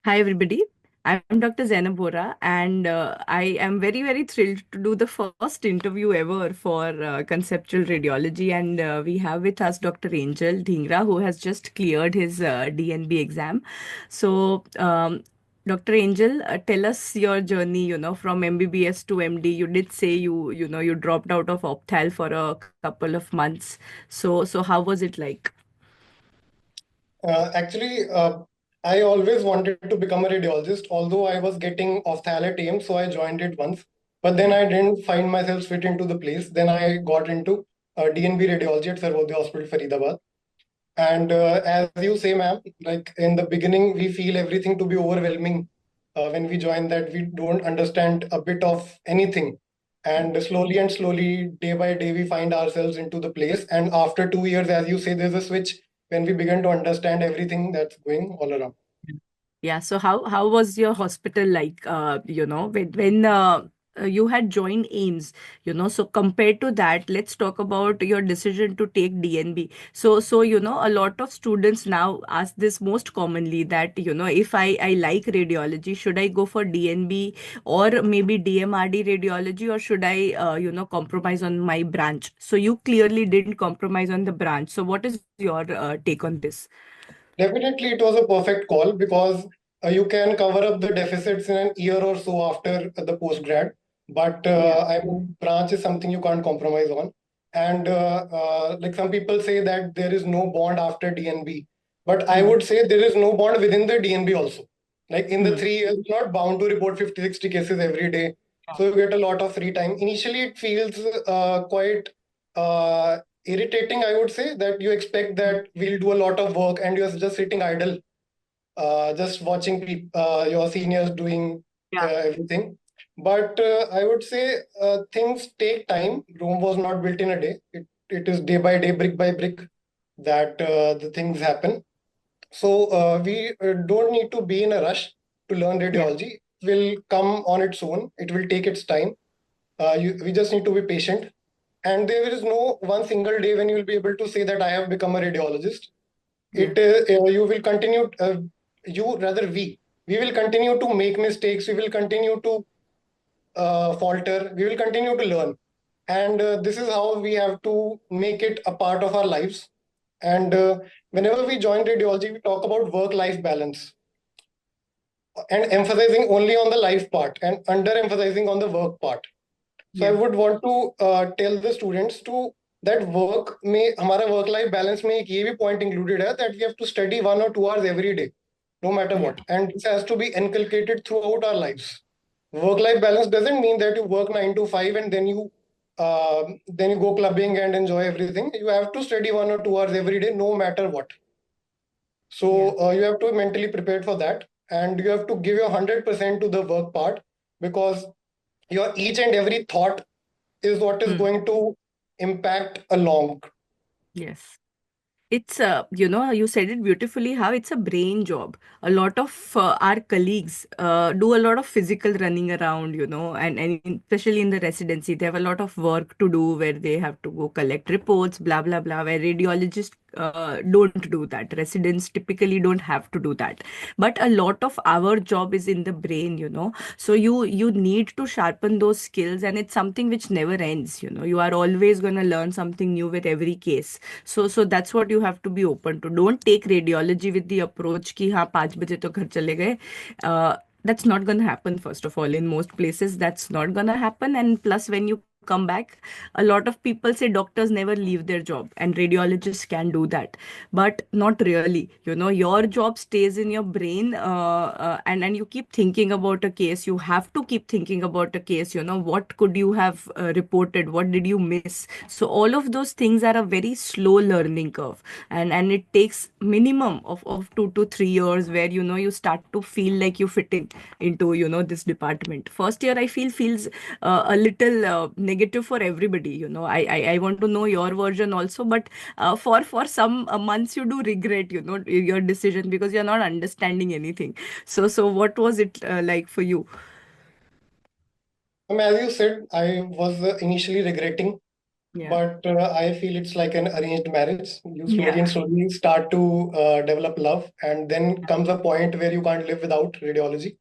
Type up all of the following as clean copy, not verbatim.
Hi, everybody. I'm Dr. Zainab Vora, and I am very, very thrilled to do the first interview ever for Conceptual Radiology. And we have with us Dr. Angel Dhingra, who has just cleared his DNB exam. So, Dr. Angel, tell us your journey, from MBBS to MD. You did say you dropped out of Opthal for a couple of months. So how was it like? Actually, I always wanted to become a radiologist, although I was getting ophthalmic aim, so I joined it once. But then Yeah. I didn't find myself fit into the place. Then I got into DNB Radiology at Sarvodaya Hospital, Faridabad. And as you say, ma'am, like in the beginning, we feel everything to be overwhelming when we join that we don't understand a bit of anything. And slowly, day by day, we find ourselves into the place. And after 2 years, as you say, there's a switch when we begin to understand everything that's going all around. Yeah, so how was your hospital like, when you had joined AIMS, so compared to that, let's talk about your decision to take DNB. So, a lot of students now ask this most commonly that, if I like radiology, should I go for DNB or maybe DMRD radiology, or should I, compromise on my branch? So you clearly didn't compromise on the branch. So what is your take on this? Definitely, it was a perfect call because you can cover up the deficits in an year or so after the post grad. But Yeah. I mean, branch is something you can't compromise on. And like some people say that there is no bond after DNB, but I Hmm. would say there is no bond within the DNB also. Like in the Hmm. 3 years, you're not bound to report 50, 60 cases every day. So you get a lot of free time. Initially, it feels quite irritating, I would say, that you expect that we'll do a lot of work and you're just sitting idle, just watching your seniors doing Yeah. everything. But I would say things take time. Rome was not built in a day. It is day by day, brick by brick, that the things happen. So we don't need to be in a rush to learn Yeah. radiology. It will come on its own. It will take its time. We just need to be patient. And there is no one single day when you will be able to say that I have become a radiologist. Yeah. You will continue, you rather we will continue to make mistakes. We will continue to falter. We will continue to learn. And this is how we have to make it a part of our lives. And whenever we join radiology, we talk about work life balance and emphasizing only on the life part and under emphasizing on the work part. So I Yeah. would want to tell the students to that work में हमारा work life balance में एक ये भी point included है that we have to study 1 or 2 hours every day, no matter Yeah. what, and this has to be inculcated throughout our lives. Work life balance doesn't mean that you work 9 to 5 and then you go clubbing and enjoy everything. You have to study 1 or 2 hours every day, no matter what. Yeah. So you have to be mentally prepared for that, and you have to give your 100% to the work part because your each and every thought is what is Hmm. going to impact a long. Yes. It's you said it beautifully how it's a brain job. A lot of our colleagues do a lot of physical running around, and especially in the residency, they have a lot of work to do where they have to go collect reports, blah blah blah. Where radiologists don't do that. Residents typically don't have to do that. But a lot of our job is in the brain, So you need to sharpen those skills, and it's something which never ends. You are always gonna learn something new with every case. So that's what you have to be open to. Don't take radiology with the approach कि हाँ 5 बजे तो घर चले गए. That's not gonna happen. First of all, in most places, that's not gonna happen. And plus, when you come back, a lot of people say doctors never leave their job, and radiologists can do that, but not really. Your job stays in your brain, and you keep thinking about a case. You have to keep thinking about a case. What could you have reported? What did you miss? So all of those things are a very slow learning curve, and it takes minimum of 2 to 3 years where you start to feel like you fit into this department. First year I feels a little negative for everybody. I want to know your version also, but for some months you do regret your decision because you're not understanding anything. So what was it like for you? As you said, I was initially regretting. Yeah. but I feel it's like an arranged marriage. You slowly Yeah. and slowly start to develop love, and then comes a point where you can't live without radiology.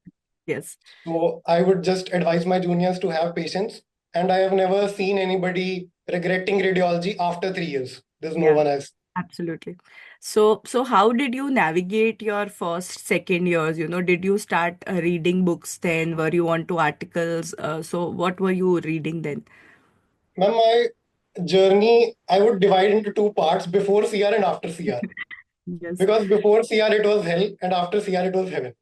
Yes. So I would just advise my juniors to have patience. And I have never seen anybody regretting radiology after 3 years. There's no Yeah. one else. Absolutely. So how did you navigate your first, second years? Did you start reading books then? Were you onto articles? So what were you reading then? Ma'am, my journey, I would divide into two parts, before CR and after CR. Yes. Because before CR it was hell, and after CR it was heaven.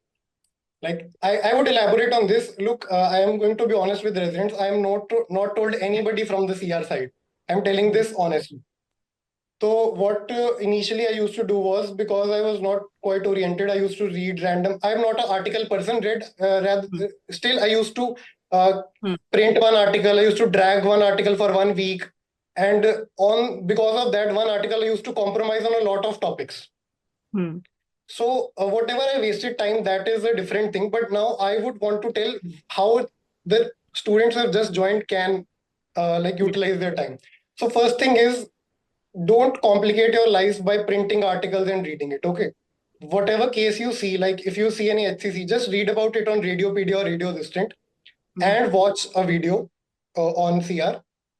Like I would elaborate on this. Look, I am going to be honest with residents. I am not told anybody from the CR side. I'm telling Yeah. this honestly. So what initially I used to do was, because I was not quite oriented, I used to read random. I'm not an article person. Hmm. Still, I used to uh, Hmm. print one article. I used to drag one article for 1 week, and on because of that one article, I used to compromise on a lot of topics. Hmm. So whatever I wasted time, that is a different thing. But now I would want to tell how the students who have just joined can like Yeah. utilize their time. So first thing is, don't complicate your life by printing articles and reading it. Okay. Whatever case you see, like if you see any HCC, just read about it on Radiopedia or Radio Assistant Hmm. and watch a video on CR.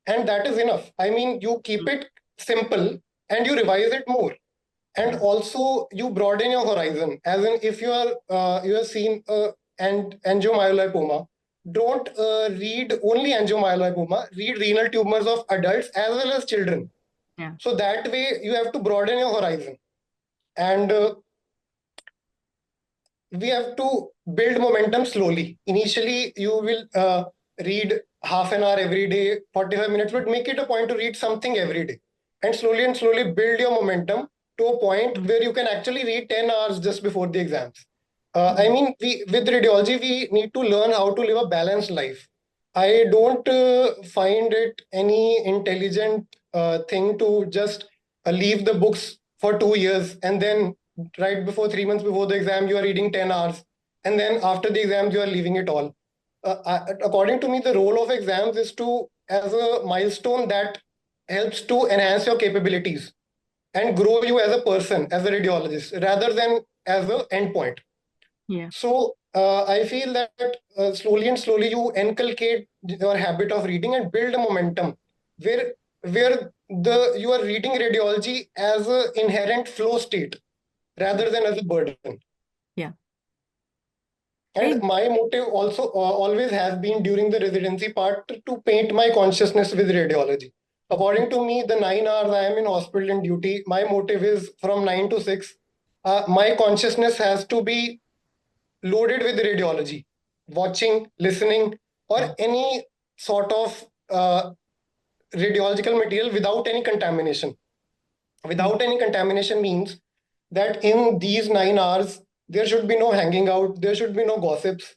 And that is enough. I mean, you keep it simple and you revise it more. And Yeah. also you broaden your horizon. As in, if you have seen and angiomyolipoma, don't read only angiomyolipoma, read renal tumors of adults as well as children, Yeah. so that way you have to broaden your horizon. And we have to build momentum slowly. Initially, you will read half an hour every day, 45 minutes, but make it a point to read something every day. And slowly build your momentum to a point Hmm. where you can actually read 10 hours just before the exams. I Yeah. mean, with radiology, we need to learn how to live a balanced life. I don't find it any intelligent thing to just leave the books for 2 years, and then right before 3 months before the exam, you are reading 10 hours. And then after the exams, you are leaving it all. According to me, the role of exams is to, as a milestone that helps to enhance your capabilities and grow you as a person, as a radiologist, rather than as an endpoint. Yeah. So I feel that slowly and slowly you inculcate your habit of reading and build a momentum where the you are reading radiology as an inherent flow state Yeah. rather than as a burden. Yeah. And Hey. my motive also always has been during the residency part to paint my consciousness with radiology. According to me, the 9 hours I am in hospital in duty, my motive is from 9 to 6. My consciousness has to be loaded with radiology, watching, listening, or any sort of radiological material without any contamination. Hmm. Without any contamination means that in these 9 hours, there should be no hanging out, there should be no gossips.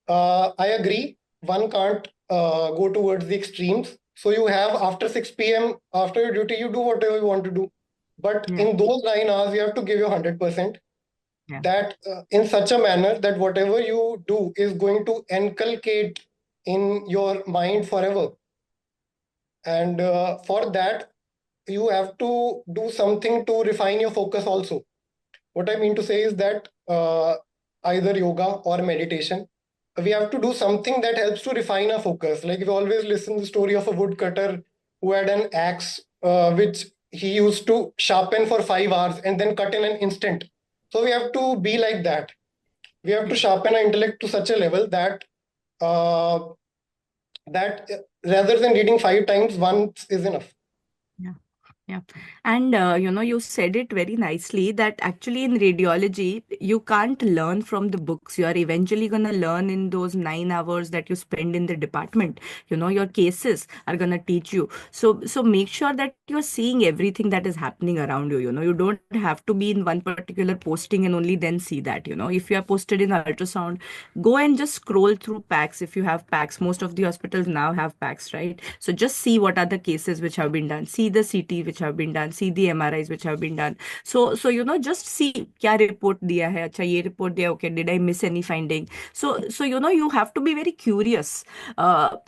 I agree, one can't go towards the extremes. So you have after 6 p.m., after your duty, you do whatever you want to do. But Yeah. in those 9 hours, you have to give your 100%, Yeah. that in such a manner that whatever you do is going to inculcate in your mind forever. And for that, you have to do something to refine your focus also. What I mean to say is that either yoga or meditation, we have to do something that helps to refine our focus. Like we always listen the story of a woodcutter who had an axe which he used to sharpen for 5 hours and then cut in an instant. So we have to be like that. We have to Yeah. sharpen our intellect to such a level that uh, rather than reading 5 times, once is enough. Yeah. Yeah. And you said it very nicely that actually in radiology, you can't learn from the books. You are eventually going to learn in those 9 hours that you spend in the department. Your cases are going to teach you. So make sure that you're seeing everything that is happening around you. You don't have to be in one particular posting and only then see that. If you are posted in ultrasound, go and just scroll through packs if you have packs. Most of the hospitals now have packs, right? So just see what are the cases which have been done. See the CT which which have been done, see the MRIs which have been done. So just see क्या report दिया है, अच्छा ये report दिया, okay, did I miss any finding? So you have to be very curious.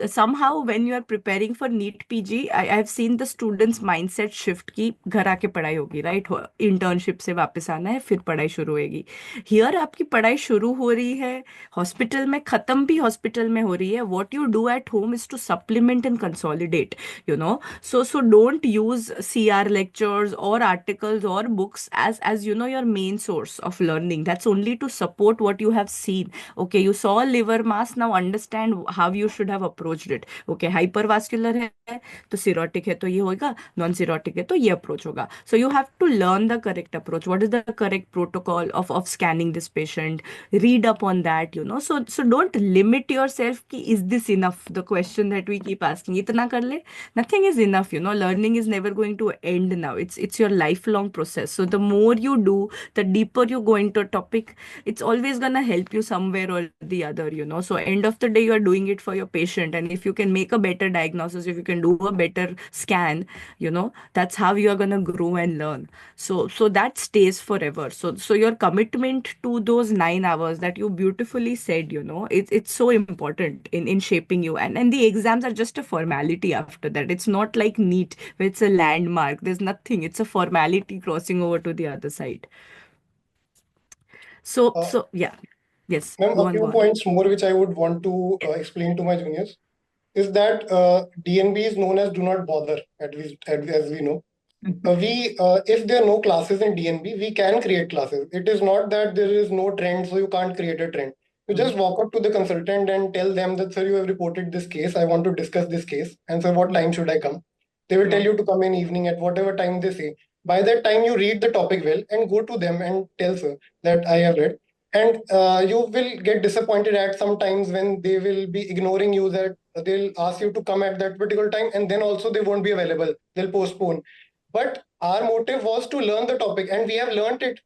Somehow when you are preparing for NEET PG, I have seen the students mindset shift की घर आके पढ़ाई होगी, right? इंटर्नशिप से वापस आना है, फिर पढ़ाई शुरू होगी. हियर आपकी पढ़ाई शुरू हो रही है हॉस्पिटल में, खत्म भी हॉस्पिटल में हो रही है. What you do at home is to supplement and consolidate, so don't use CR lectures or articles or books as your main source of learning. That's only to support what you have seen. Okay, you saw liver mass, now understand how you should have approached it. Okay, hypervascular है तो cirrhotic है तो ये होगा, non cirrhotic है तो ये approach होगा. So you have to learn the correct approach, what is the correct protocol of scanning this patient, read up on that. So don't limit yourself ki is this enough, the question that we keep asking, itna kar le. Nothing is enough. Learning is never going to end now. It's your lifelong process. So the more you do, the deeper you go into a topic, it's always gonna help you somewhere or the other. So end of the day, you are doing it for your patient, and if you can make a better diagnosis, if you can do a better scan, that's how you are gonna grow and learn. So that stays forever. So your commitment to those 9 hours that you beautifully said, it's so important in shaping you. And the exams are just a formality after that. It's not like NEET where it's a landmark. There's nothing. It's a formality crossing over to the other side. So Uh, so yeah. Yes, Ma'am, go a on, few go on. points more which I would want to explain to my juniors is that DNB is known as do not bother, at least as we know. If there are no classes in DNB, we can create classes. It is not that there is no trend, so you can't create a trend. You just Mhm. walk up to the consultant and tell them that, sir, you have reported this case. I want to discuss this case. And sir, what Yeah, time should I come? They will tell yeah. you to come in evening at whatever time they say. By that time, you read the topic well and go to them and tell sir that I have read. And you will get disappointed at some times when they will be ignoring you, that they'll ask you to come at that particular time, and then also they won't be available. They'll postpone. But our motive was to learn the topic, and we have learned it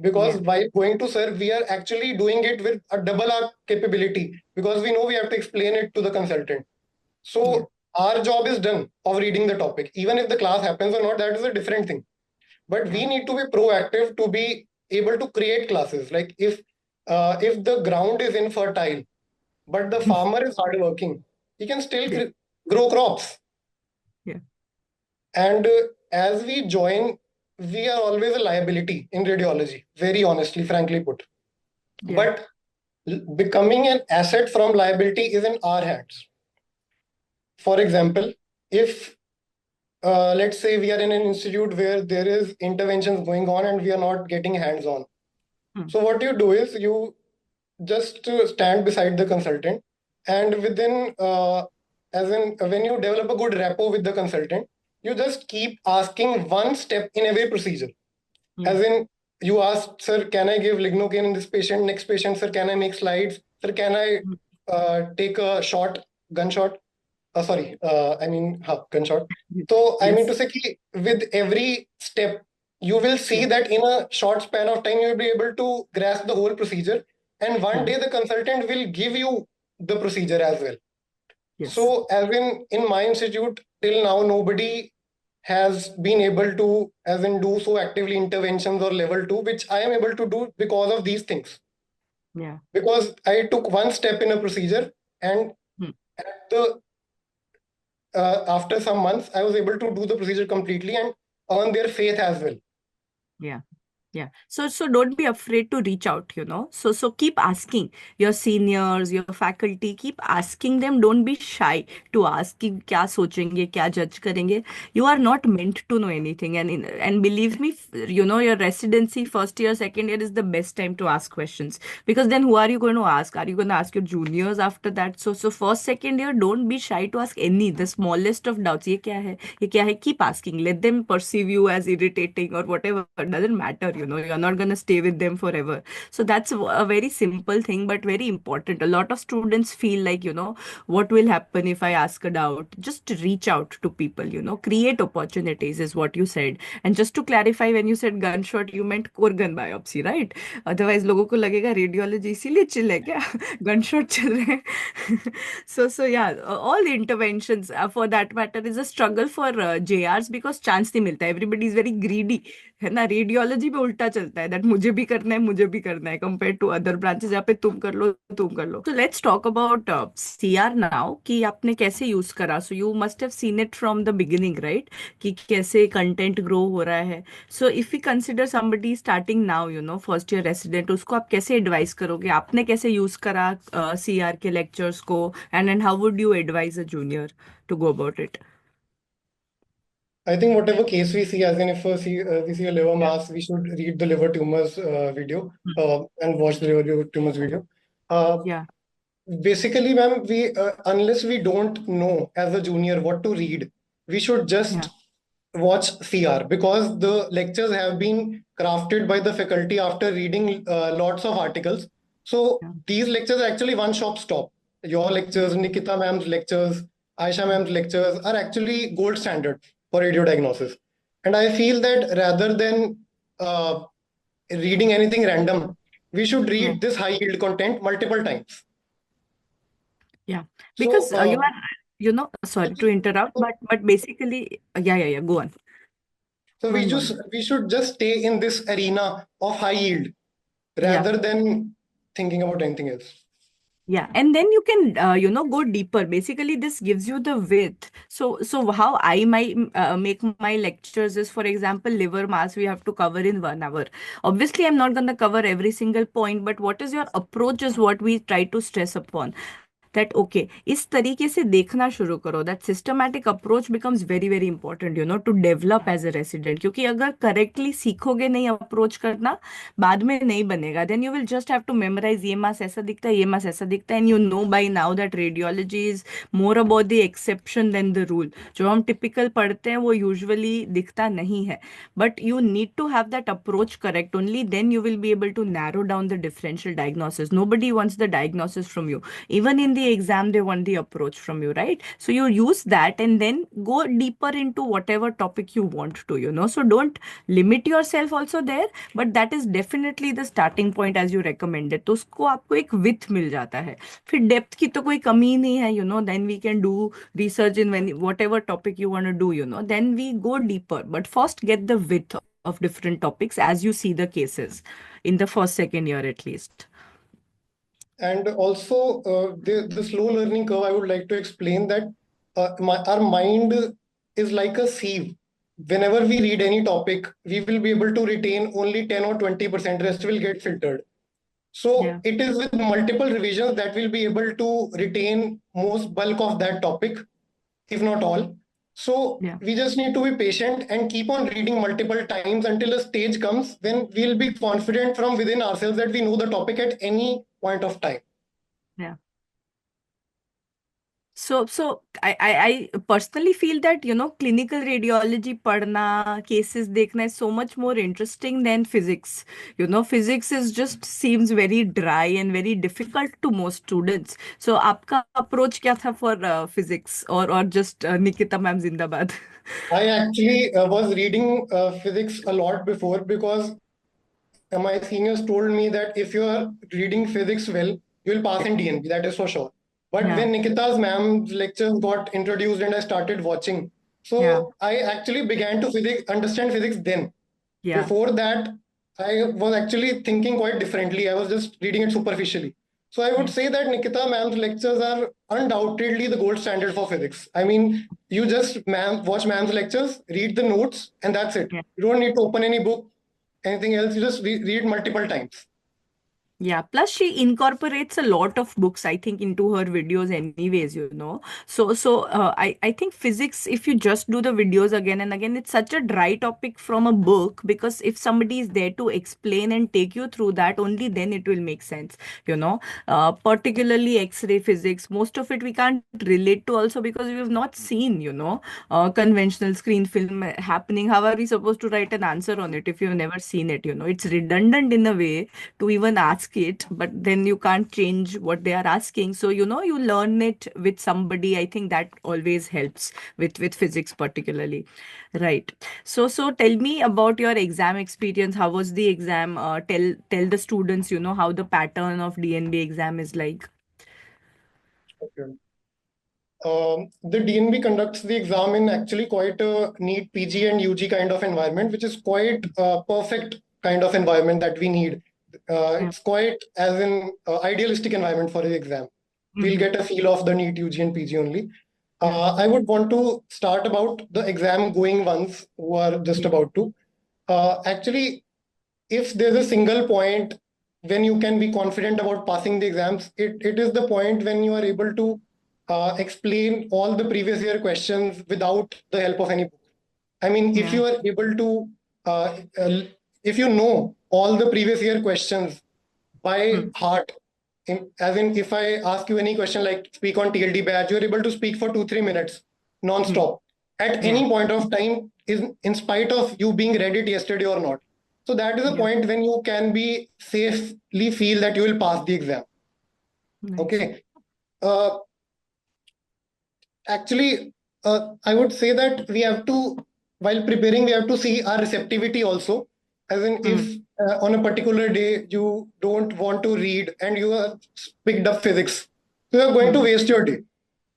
because Yeah, while going to serve, we are actually doing it with a double R capability because we know we have to explain it to the consultant. yeah. So our job is done of reading the topic. Even if the class happens or not, that is a different thing. But Yeah. we need to be proactive to be able to create classes. Like if the ground is infertile, but the farmer is hardworking, he can still Yeah, grow crops. yeah, And as we join, we are always a liability in radiology, very honestly, frankly put. yeah. But becoming an asset from liability is in our hands. For example, if let's say we are in an institute where there is interventions going on and we are not getting hands on. Hmm. So what you do is you just stand beside the consultant, and within as in when you develop a good rapport with the consultant, you just keep asking one step in every procedure. Yeah. As in, you ask, sir, can I give lignocaine in this patient? Next patient, sir, can I make slides? Sir, can I Hmm. take a shot, gunshot? Sorry, I mean, gunshot. Yes. So I mean to Yes. say, with every step, you will see Yeah. that in a short span of time, you will be able to grasp the whole procedure. And one Hmm. day, the consultant will give you the procedure as well. Yes. So, as in my institute, till now, nobody has been able to, as in, do so actively interventions or level two, which I am able to do because of these things. Yeah. Because I took one step in a procedure, and Hmm. at the after some months, I was able to do the procedure completely and earn their faith as well. Yeah. Yeah. So don't be afraid to reach out. So keep asking your seniors, your faculty, keep asking them. Don't be shy to ask कि क्या सोचेंगे, क्या judge करेंगे. You are not meant to know anything. And believe me, your residency first year, second year is the best time to ask questions, because then who are you going to ask? Are you going to ask your juniors after that? So first, second year, don't be shy to ask any, the smallest of doubts. ये क्या है? ये क्या है? Keep asking. Let them perceive you as irritating or whatever. It doesn't matter. you're not going to stay with them forever. So that's a very simple thing, but very important. A lot of students feel like, what will happen if I ask a doubt? Just reach out to people, create opportunities is what you said. And just to clarify, when you said gunshot, you meant organ biopsy, right? Otherwise लोगों को लगेगा radiology इसीलिए chill है क्या gunshot चल रहे हैं so yeah, all interventions for that matter is a struggle for JRs because chance नहीं मिलता. Everybody is very greedy, है ना. रेडियोलॉजी में उल्टा चलता है, दैट मुझे भी करना है कंपेयर टू अदर ब्रांचेस जहाँ पे तुम कर लो. So let's talk about CR now, कि आपने कैसे यूज करा. So you must have seen it from the beginning, right? कि कैसे कंटेंट ग्रो हो रहा है. So if you consider somebody starting now, first year resident, उसको आप कैसे एडवाइस करोगे? आपने कैसे यूज करा CR के लेक्चर्स को, and how would you advise a junior to go about it? I think whatever case we see, as in if we see a liver Yeah. mass, we should read the liver tumors video and watch the liver tumors video. Uh, Yeah. Basically, ma'am, we unless we don't know as a junior what to read, we should Yeah. just watch CR because the lectures have been crafted by the faculty after reading lots of articles. So Yeah. these lectures are actually one shop stop. Your Yeah. lectures, Nikita ma'am's lectures, Aisha ma'am's lectures are actually gold standard for radio diagnosis. And I feel that rather than uh, reading anything random, we should Yeah. read this high yield content multiple times. Yeah. So, Because you are, sorry to interrupt, but basically, yeah. Go on. so Go on. Go on. we should just stay in this arena of high yield Yeah. rather than thinking about anything else. Yeah, and then you can, go deeper. Basically, this gives you the width. So how I might make my lectures is, for example, liver mass we have to cover in 1 hour. Obviously, I'm not going to cover every single point, but what is your approach is what we try to stress upon. That okay, इस तरीके से देखना शुरू करो. That systematic approach becomes very very important, to develop as a resident. क्योंकि अगर correctly सीखोगे नहीं अप्रोच करना, बाद में नहीं बनेगा. Then you will just have to memorize, ये मास ऐसा दिखता है, ये मास ऐसा दिखता है, and you know by now that radiology is more about the exception than the rule. जो हम टिपिकल पढ़ते हैं वो यूजुअली दिखता नहीं है, but you need to have that approach correct. Only then you will be able to narrow down the differential diagnosis. nobody wants the diagnosis from you. Even in the exam they want the approach from you, right? So you use that and then go deeper into whatever topic you want to, so don't limit yourself also there, but that is definitely the starting point as you recommended. तो उसको आपको एक width मिल जाता है. फिर depth की तो कोई कमी ही नहीं है, then we can do research in whatever topic you want to do, then we go deeper, but first get the width of different topics as you see the cases in the first second year at least. And also, the slow learning curve, I would like to explain that our mind is like a sieve. Whenever we read any topic, we will be able to retain only 10 or 20%, rest will get filtered. So Yeah. it is with multiple revisions that we'll be able to retain most bulk of that topic, if not all. So Yeah. we just need to be patient and keep on reading multiple times until a stage comes when we'll be confident from within ourselves that we know the topic at any point of time. Yeah. So I personally feel that, clinical radiology पढ़ना, cases देखना is so much more interesting than physics. Physics is just seems very dry and very difficult to most students. So आपका approach क्या था for physics, or just Nikita ma'am जिंदाबाद? I actually was reading physics a lot before because my seniors told me that if you are reading physics well, you will pass in DNB, that is for sure. But Yeah. when Nikita's ma'am's lectures got introduced and I started watching, Yeah. so I actually began to understand physics then. Yeah. Before that, I was actually thinking quite differently. I was just reading it superficially. So I would Yeah. say that Nikita ma'am's lectures are undoubtedly the gold standard for physics. I mean, you just watch ma'am's lectures, read the notes, and that's it. Yeah. You don't need to open any book, anything else. You just read multiple times. Yeah, plus she incorporates a lot of books, I think, into her videos anyways, you know. I think physics, if you just do the videos again and again, it's such a dry topic from a book, because if somebody is there to explain and take you through that, only then it will make sense, you know. Particularly X-ray physics, most of it we can't relate to also because we have not seen, you know, conventional screen film happening. How are we supposed to write an answer on it if you've never seen it, you know? It's redundant in a way to even ask it, but then you can't change what they are asking. So, you know, you learn it with somebody. I think that always helps with physics particularly. Right. So tell me about your exam experience. How was the exam? Tell the students, you know, how the pattern of DNB exam is like. Okay. The DNB conducts the exam in actually quite a neat PG and UG kind of environment, which is quite a perfect kind of environment that we need. Yeah. It's quite as in idealistic environment for the exam. We'll Mm-hmm. get a feel of the neat UG and PG only. Yeah. I would want to start about the exam going ones who are just Yeah. about to. Actually, if there's a single point when you can be confident about passing the exams, it is the point when you are able to explain all the previous year questions without the help of any book. I mean, if Yeah. you are able to, uh, uh, if you know all the previous year questions by Mm. heart, as in, if I ask you any question like speak on TLD badge, you're able to speak for 2-3 minutes Mm. non-stop at Yeah. any point of time, is in spite of you being read it yesterday or not. So that is a Yeah. point when you can be safely feel that you will pass the exam. Nice. Okay. Uh, Actually, I would say that we have to, while preparing, we have to see our receptivity also. As in, Mm. if on a particular day you don't want to read and you have picked up physics, so you are going to Mm. waste your day.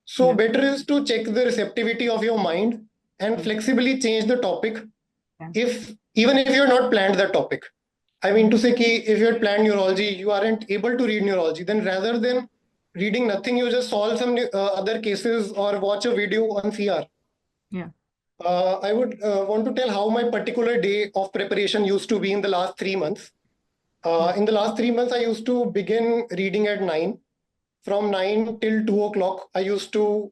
So Yeah. better is to check the receptivity of your mind and Mm. flexibly change the topic, Yeah. if even if you're not planned that topic. I mean Yeah. to say ki if you had planned neurology, you aren't able to read neurology, then rather than reading nothing, you just solve some other cases or watch a video on CR. Yeah. I would want to tell how my particular day of preparation used to be in the last 3 months. Mm. In the last 3 months, I used to begin reading at 9. From 9 till 2 o'clock, I used to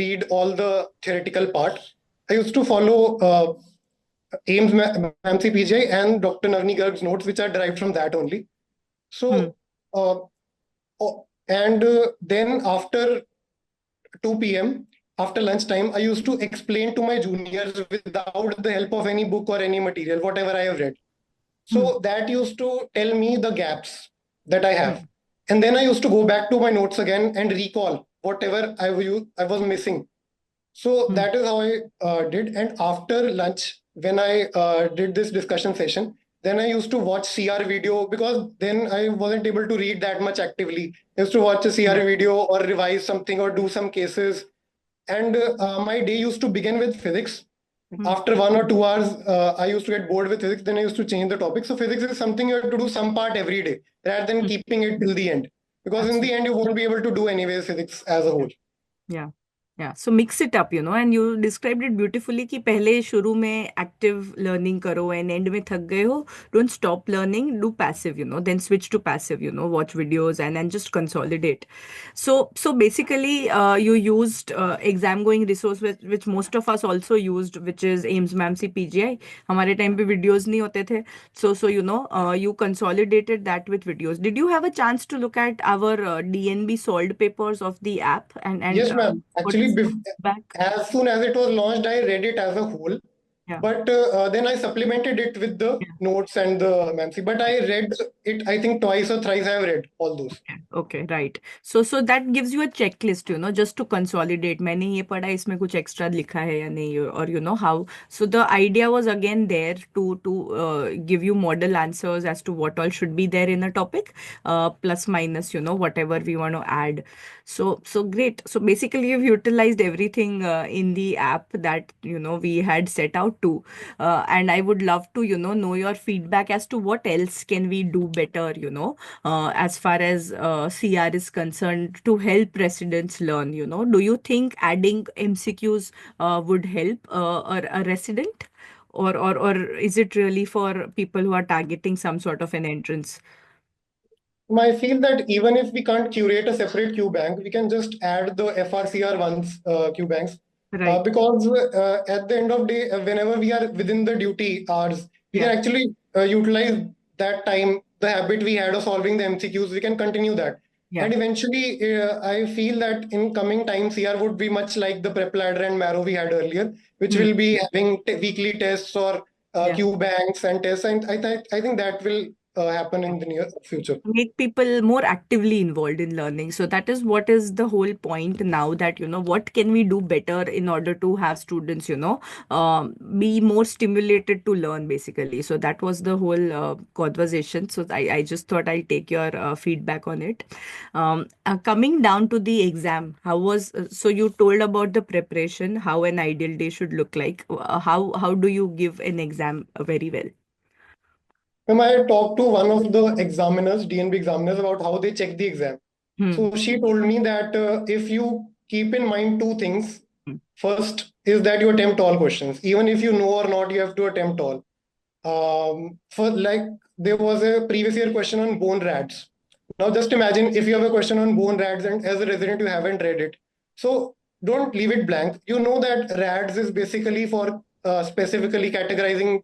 read all the theoretical part. I used to follow Ames MAMC PGI and Dr. Navni Garg's notes, which are derived from that only. Mm. So, and then after 2 p.m., after lunchtime, I used to explain to my juniors without the help of any book or any material, whatever I have read. Mm. So that used to tell me the gaps that I have. Mm. And then I used to go back to my notes again and recall whatever I was missing. So Mm. that is how I did. And after lunch, when I did this discussion session, then I used to watch CR video, because then I wasn't able to read that much actively. I used to watch a CR Yeah. video or revise something or do some cases. And my day used to begin with physics. Mm. After 1 or 2 hours, I used to get bored with physics. Then I used to change the topic. So physics is something you have to do some part every day rather than Mm. keeping it till the end. Because in the Absolutely. end, you won't be able to do anyways physics as a Yeah. whole. Yeah. Yeah, so mix it up, you know, and you described it beautifully कि पहले शुरू में active learning करो and end में थक गए हो, don't stop learning, do passive, you know, then switch to passive, you know, watch videos and just consolidate. So basically, you used exam going resource which most of us also used, which is AIMS MAMC PGI. हमारे time पे videos नहीं होते थे, so you know, you consolidated that with videos. Did you have a chance to look at our DNB solved papers of the app and Yes, ma'am. what Actually, is the feedback? as soon as it was launched, I read it as a whole. Yeah. But then I supplemented it with the Yeah. notes and the MAMC. But I read it, I think, twice or thrice. I have read all those. Okay, okay, right. So that gives you a checklist, you know, just to consolidate. मैंने ये पढ़ा इसमें कुछ extra लिखा है या नहीं, or you know how. So the idea was again there to give you model answers as to what all should be there in a topic, plus minus, you know, whatever we want to add. So great. So basically, you've utilized everything in the app that you know we had set out to, and I would love to you know your feedback as to what else can we do better, you know, as far as CR is concerned to help residents learn, you know. Do you think adding MCQs would help a resident? Or is it really for people who are targeting some sort of an entrance? I feel that even if we can't curate a separate Q bank, we can just add the FRCR ones Q banks. Right. Because at the end of day, whenever we are within the duty hours, we can Yeah. actually utilize that time, the habit we had of solving the MCQs, we can continue that. Yeah. And eventually, I feel that in coming times, CR would be much like the prep ladder and marrow we had earlier, which Hmm. will be having weekly tests or Yeah. Q banks and tests. And I think that will happen in the near future. Make people more actively involved in learning. So that is what is the whole point now, that what can we do better in order to have students be more stimulated to learn, basically. So that was the whole conversation. So I just thought I'll take your feedback on it. Coming down to the exam, how was so you told about the preparation, how an ideal day should look like. How do you give an exam very well? I talked to one of the examiners, DNB examiners, about how they check the exam. Hmm. So she told me that if you keep in mind two things, first is that you attempt all questions. Even if you know or not, you have to attempt all. For like, there was a previous year question on bone rats. Now, just imagine if you have a question on bone rats and as a resident you haven't read it. So don't leave it blank. You know that RADS is basically for specifically categorizing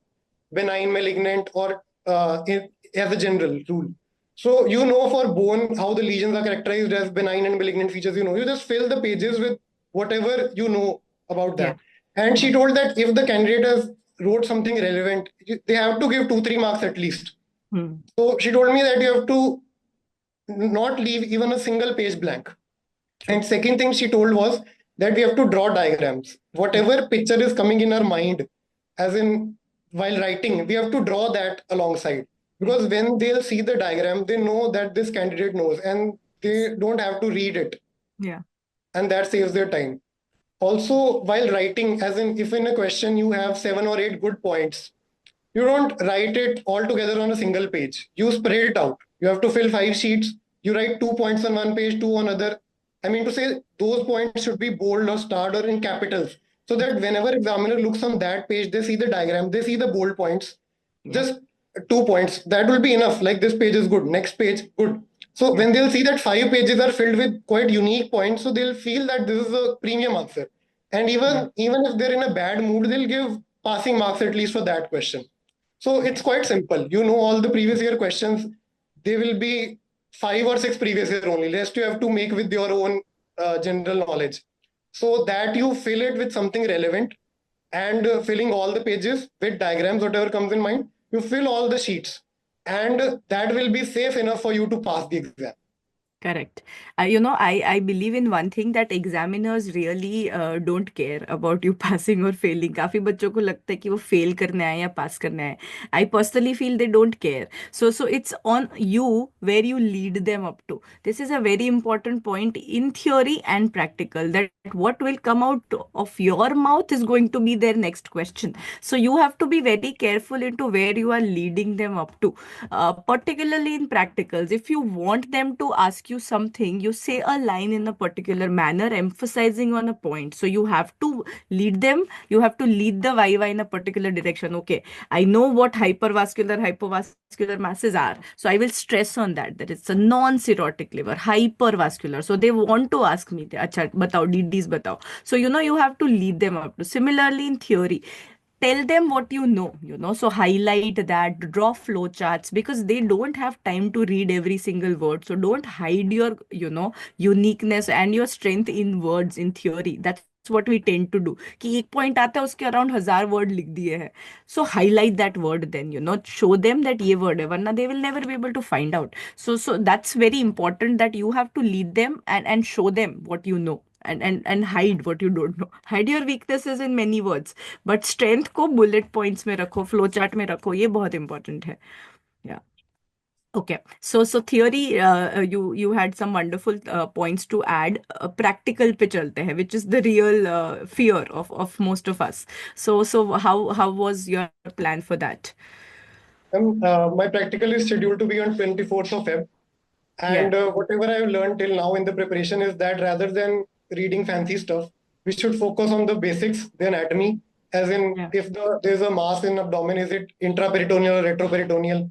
benign, malignant, or as a general rule. So you know for bone how the lesions are characterized as benign and malignant features. You just fill the pages with whatever you know about Yeah. that. And Yeah. she told that if the candidate has wrote something relevant, they have to give 2-3 marks at least. Hmm. So she told me that you have to not leave even a single page blank. True. And second thing she told was that we have to draw diagrams. Yeah. Whatever picture is coming in our mind, as in while writing, we have to draw that alongside. Yeah. Because when they'll see the diagram, they know that this candidate knows and they don't have to read it. Yeah. And that saves their time. Also, while writing, as in if in a question you have 7 or 8 good points, you don't write it all together on a single page. You spread it out. You have to fill 5 sheets. You write 2 points on one page, two on other. I mean to say those points should be bold or starred or in capitals, so that whenever examiner looks on that page, they see the diagram, they see the bold points, Yeah. just 2 points. That will be enough. Like this page is good, next page good. So Yeah. when they'll see that 5 pages are filled with quite unique points, so they'll feel that this is a premium answer. And Yeah. even if they're in a bad mood, they'll give passing marks at least for that question. So it's Okay. quite simple. You know all the previous year questions. They will be 5 or 6 previous year only. Rest you have to make with your own general knowledge. So that you fill it with something relevant and filling all the pages with diagrams, whatever comes in mind. You fill all the sheets, and that will be safe enough for you to pass the exam. Correct. I believe in one thing, that examiners really don't care about you passing or failing. काफी बच्चों को लगता है कि वो fail करने आए या pass करने आए. I personally feel they don't care. So it's on you where you lead them up to. This is a very important point in theory and practical. That what will come out of your mouth is going to be their next question. So you have to be very careful into where you are leading them up to, particularly in practicals. If you want them to ask you something, you say a line in a particular manner, emphasizing on a point. So you have to lead them, you have to lead the viva in a particular direction. Okay, I know what hypervascular, hypovascular masses are. So I will stress on that it's a non-cirrhotic liver, hypervascular. So they want to ask me, Acha, batao, DDs batao. So you have to lead them up to. Similarly, in theory, tell them what so highlight that, draw flow charts, because they don't have time to read every single word. So don't hide your uniqueness and your strength in words. In theory, that's what we tend to do, कि एक point आता है उसके around 1000 word लिख दिए हैं. So highlight that word, then show them that ये word है, वरना they will never be able to find out. So that's very important, that you have to lead them and show them what you know, and hide what you don't know. Hide your weaknesses in many words, but strength को bullet points में रखो, flow chart में रखो, ये बहुत important है. या okay. So theory, you had some wonderful points to add. Practical पे चलते हैं, which is the real fear of most of us. So how was your plan for that? My practical is scheduled to be on 24th of Feb. Yeah. And whatever I've learned till now in the preparation is that rather than reading fancy stuff, we should focus on the basics, the anatomy, as in Yeah. if there's a mass in abdomen, is it intraperitoneal or retroperitoneal?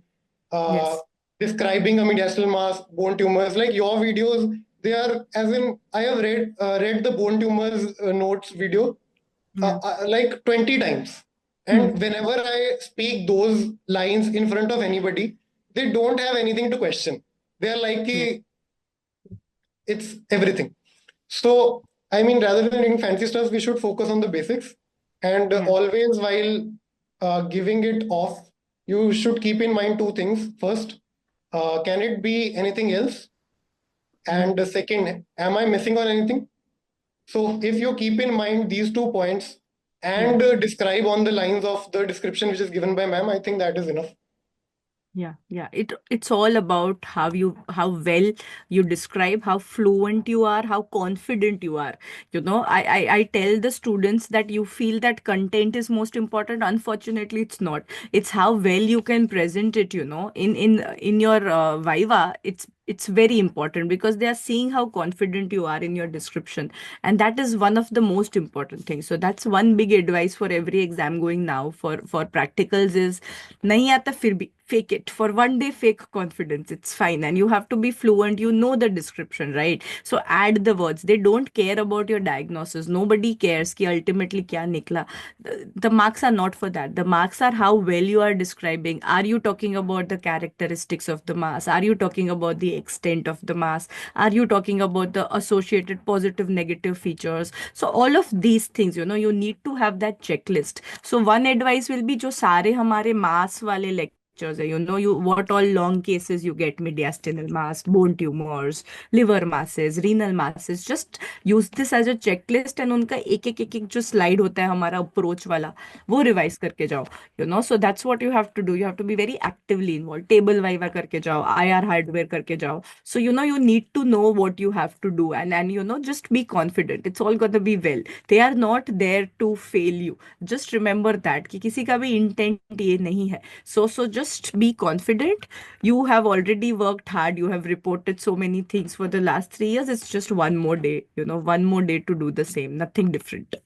Uh, Yes. describing a mediastinal mass, bone tumors. Like your videos, they are as in I have read the bone tumors notes video Yeah. like 20 times. Hmm. And whenever I speak those lines in front of anybody, they don't have anything to question. They're like, Yeah. "Ki, it's everything." So, I mean, rather than doing fancy stuff, we should focus on the basics. And Yeah. always, while giving it off, you should keep in mind two things. First, can it be anything else? Yeah. And the second, am I missing on anything? So, if you keep in mind these 2 points Yeah. and describe on the lines of the description which is given by ma'am, I think that is enough. Yeah, yeah. It's all about how well you describe, how fluent you are, how confident you are. I tell the students that you feel that content is most important. Unfortunately, it's not. It's how well you can present it. In your viva, it's very important because they are seeing how confident you are in your description, and that is one of the most important things. So that's one big advice for every exam going now for practicals is नहीं आता फिर भी fake it for one day. Fake confidence, it's fine, and you have to be fluent. You know the description, right? So add the words. They don't care about your diagnosis. Nobody cares कि ultimately क्या निकला. The marks are not for that. The marks are how well you are describing. Are you talking about the characteristics of the mass? Are you talking about the extent of the mass? Are you talking about the associated positive negative features? So all of these things, you need to have that checklist. So one advice will be जो सारे हमारे mass वाले lectures है, you what all long cases you get: mediastinal mass, bone tumors, liver masses, renal masses. Just use this as a checklist, and उनका एक एक जो slide होता है हमारा approach वाला, वो revise करके जाओ. So that's what you have to do. You have to be very actively involved. Table viva करके जाओ, IR hardware करके जाओ. So you need to know what you have to do, and just be confident. It's all gonna be well. They are not there to fail you. Just remember that कि किसी का भी intent ये नहीं है. So just be confident. You have already worked hard. You have reported so many things for the last 3 years. It's just one more day, one more day to do the same. Nothing different.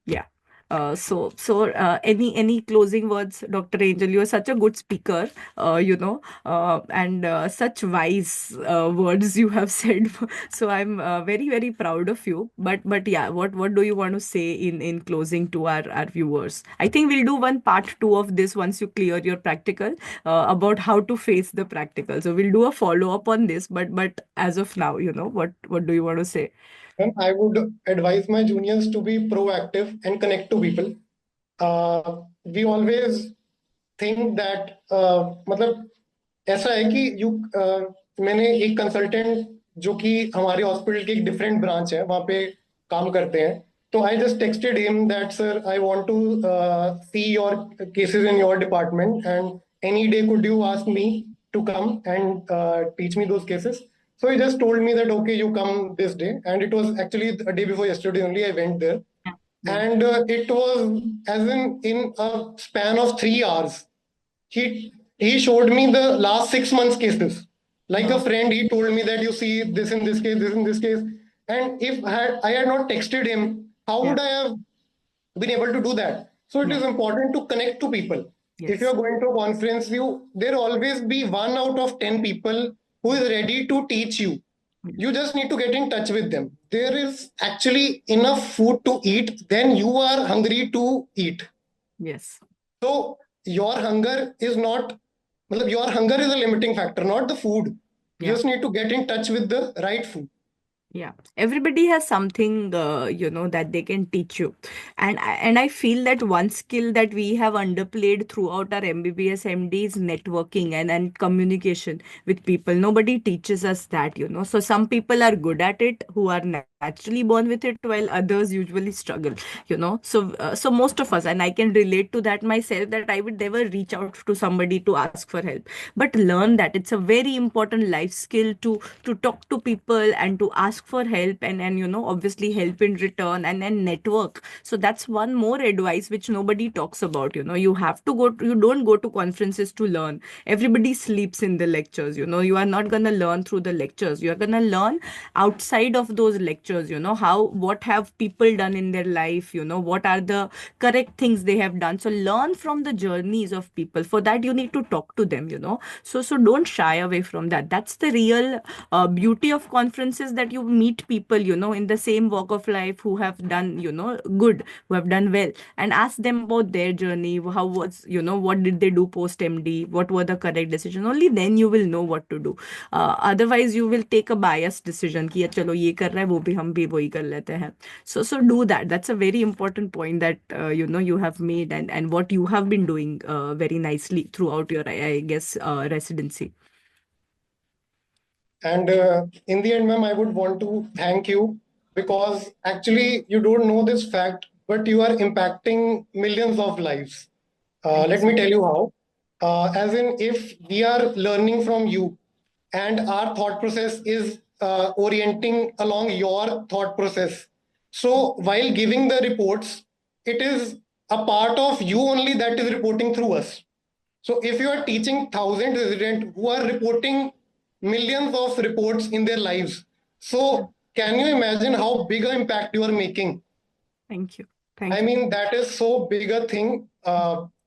Yeah. Any closing words, Dr. Angel? You are such a good speaker, and such wise words you have said. So I'm very, very proud of you. But yeah, what do you want to say in closing to our viewers? I think we'll do one part two of this once you clear your practical, about how to face the practical. So we'll do a follow up on this. But as of now, what do you want to say? And I would advise my juniors to be proactive and connect to people. We always think that मतलब ऐसा है कि मैंने एक consultant जो कि हमारे hospital की एक डिफरेंट ब्रांच है वहां पे काम करते हैं. तो I just texted him that sir I want to see your cases in your department and any day could you ask me to come and teach me those cases. So he just told me that okay, you come this day, and it was actually a day before yesterday only. I went there, Yeah. Yeah. and it was as in a span of 3 hours. He he showed me the last 6 months cases. Like a Wow. friend, he told me that you see this in this case, this in this case, and if I had not texted him, how Yeah. would I have been able to do that? So it Yeah. is important to connect to people. If you Yes. are going to a conference, there always be 1 out of 10 people who is ready to teach you. Yeah. You just need to get in touch with them. There is actually enough food to eat, then you are hungry to eat. Yes. So your hunger is not, your hunger is a limiting factor, not the food. You Yeah. just need to get in touch with the right food. Yeah, everybody has something, that they can teach you, and I feel that one skill that we have underplayed throughout our MBBS MD is networking and communication with people. Nobody teaches us that. So some people are good at it, who are naturally born with it, while others usually struggle. So most of us, and I can relate to that myself, that I would never reach out to somebody to ask for help, but learn that it's a very important life skill to talk to people and to ask ask for help, and obviously help in return, and then network. So that's one more advice which nobody talks about. You have to you don't go to conferences to learn. Everybody sleeps in the lectures. You are not going to learn through the lectures. You are going to learn outside of those lectures. What have people done in their life. What are the correct things they have done. So learn from the journeys of people. For that, you need to talk to them. So don't shy away from that. That's the real beauty of conferences, that you meet people in the same walk of life, who have done good, who have done well, and ask them about their journey. How was, what did they do post MD, what were the correct decisions. Only then you will know what to do. Otherwise you will take a biased decision कि चलो ये कर रहा है, वो भी हम भी वही कर लेते हैं. So do that. That's a very important point that you have made, and what you have been doing very nicely throughout your, I guess, residency. And in the end, ma'am, I would want to thank you, because actually you don't know this fact, but you are impacting millions of lives. Thank you Let so me tell much. you how. As in, if we are learning from you and our thought process is orienting along your thought process, so while giving the reports, it is a part of you only that is reporting through us. So if you are teaching 1,000 residents who are reporting millions of reports in their lives, so can you imagine how big an impact you are making? Thank you. I Thank you. mean, that is so big a thing.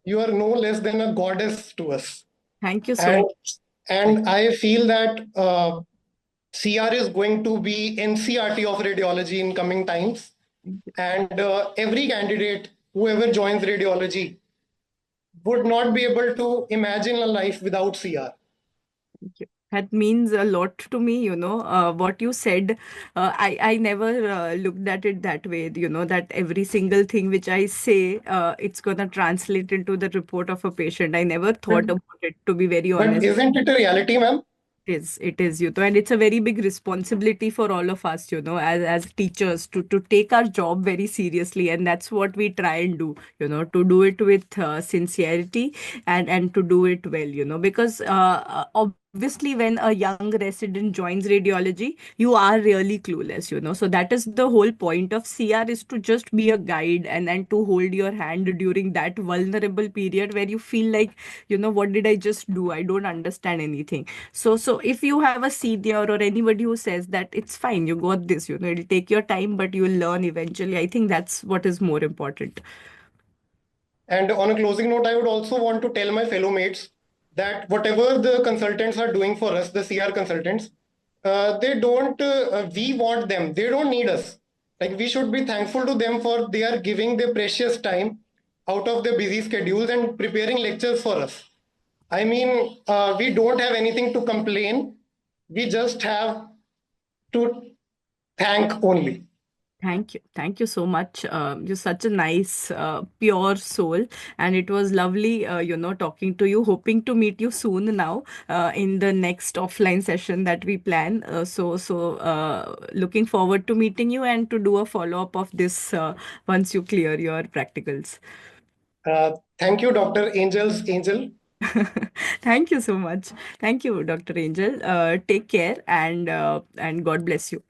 You are no less than a goddess to us. Thank you so And much. Thank and I feel that CR is going to be NCRT of radiology in coming times. you. And every candidate, whoever joins radiology, would not be able to imagine a life without CR. Thank you. That means a lot to me, what you said. I never looked at it that way, that every single thing which I say, it's going to translate into the report of a patient. I never But, thought about it, to be very but honest. isn't it a reality, ma'am? It is, and it's a very big responsibility for all of us, as teachers, to take our job very seriously, and that's what we try and do, to do it with sincerity, and to do it well, because obviously when a young resident joins radiology, you are really clueless, so that is the whole point of CR, is to just be a guide, and to hold your hand during that vulnerable period where you feel like, what did I just do? I don't understand anything. So if you have a senior or anybody who says that it's fine, you got this, it'll take your time, but you will learn eventually. I think that's what is more important. And on a closing note, I would also want to tell my fellow mates that whatever the consultants are doing for us, the CR consultants, they don't, we want them. They don't need us. Like, we should be thankful to them for they are giving their precious time out of their busy schedules and preparing lectures for us. I mean, we don't have anything to complain. We just have to thank only. Thank you. Thank you so much. You're such a nice, pure soul. And it was lovely, talking to you. Hoping to meet you soon now in the next offline session that we plan. So looking forward to meeting you and to do a follow up of this once you clear your practicals. Thank you, Dr. Angel's Angel. Thank you so much. Thank you, Dr. Angel. Take care, and God bless you.